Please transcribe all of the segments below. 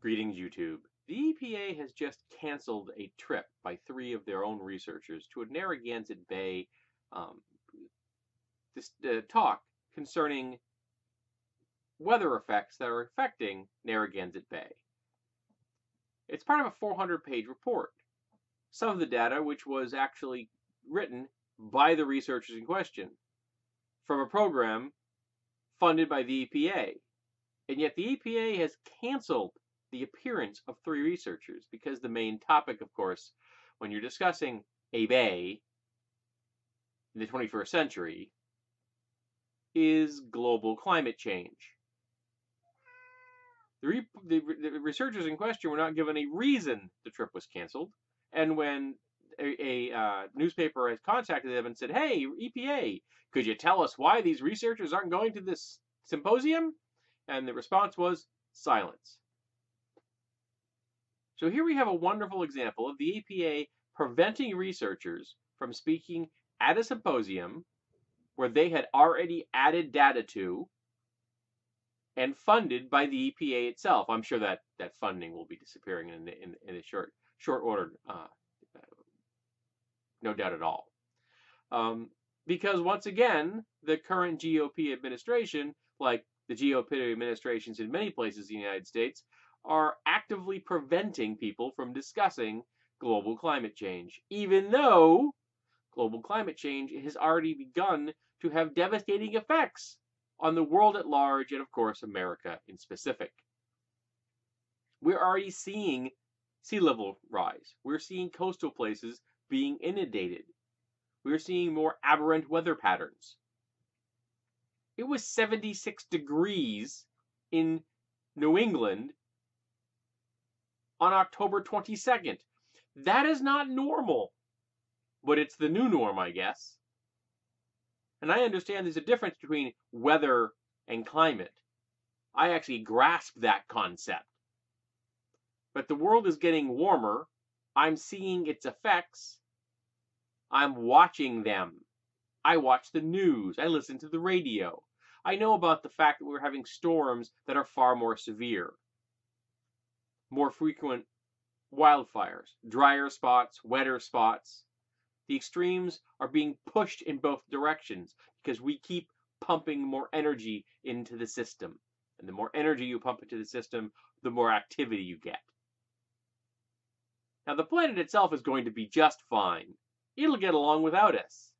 Greetings, YouTube. The EPA has just canceled a trip by 3 of their own researchers to a Narragansett Bay um, talk concerning weather effects that are affecting Narragansett Bay. It's part of a 400-page report. Some of the data, which was actually written by the researchers in question from a program funded by the EPA. And yet the EPA has canceled the appearance of 3 researchers because the main topic, of course, when you're discussing a bay in the 21st century is global climate change. The researchers in question were not given a reason the trip was canceled, and when a newspaper has contacted them and said, "Hey, EPA, could you tell us why these researchers aren't going to this symposium?" And the response was silence. So here we have a wonderful example of the EPA preventing researchers from speaking at a symposium where they had already added data to and funded by the EPA itself. I'm sure that funding will be disappearing in a short order, no doubt at all. Because once again, the current GOP administration, like the GOP administrations in many places in the United States, are actively preventing people from discussing global climate change, even though global climate change has already begun to have devastating effects on the world at large and, of course, America in specific. We're already seeing sea level rise. We're seeing coastal places being inundated. We're seeing more aberrant weather patterns. It was 76 degrees in New England on October 22nd. That is not normal, but it's the new norm, I guess. And I understand there's a difference between weather and climate. I actually grasp that concept. But the world is getting warmer. I'm seeing its effects. I'm watching them. I watch the news. I listen to the radio. I know about the fact that we're having storms that are far more severe. More frequent wildfires, drier spots, wetter spots. The extremes are being pushed in both directions because we keep pumping more energy into the system. And the more energy you pump into the system, the more activity you get. Now, the planet itself is going to be just fine. It'll get along without us.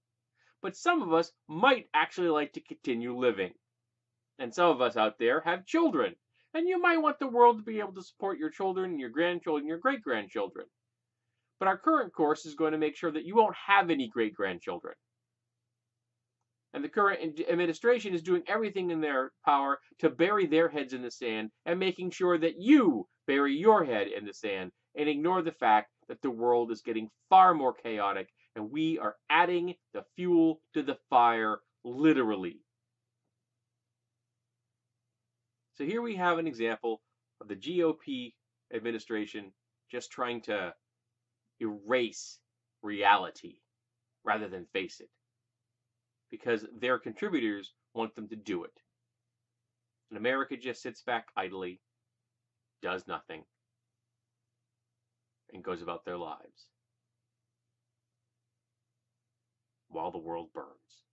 But some of us might actually like to continue living. And some of us out there have children. And you might want the world to be able to support your children and your grandchildren and your great-grandchildren. But our current course is going to make sure that you won't have any great-grandchildren. And the current administration is doing everything in their power to bury their heads in the sand and making sure that you bury your head in the sand and ignore the fact that the world is getting far more chaotic and we are adding the fuel to the fire, literally. So here we have an example of the GOP administration just trying to erase reality rather than face it, because their contributors want them to do it. And America just sits back idly, does nothing, and goes about their lives while the world burns.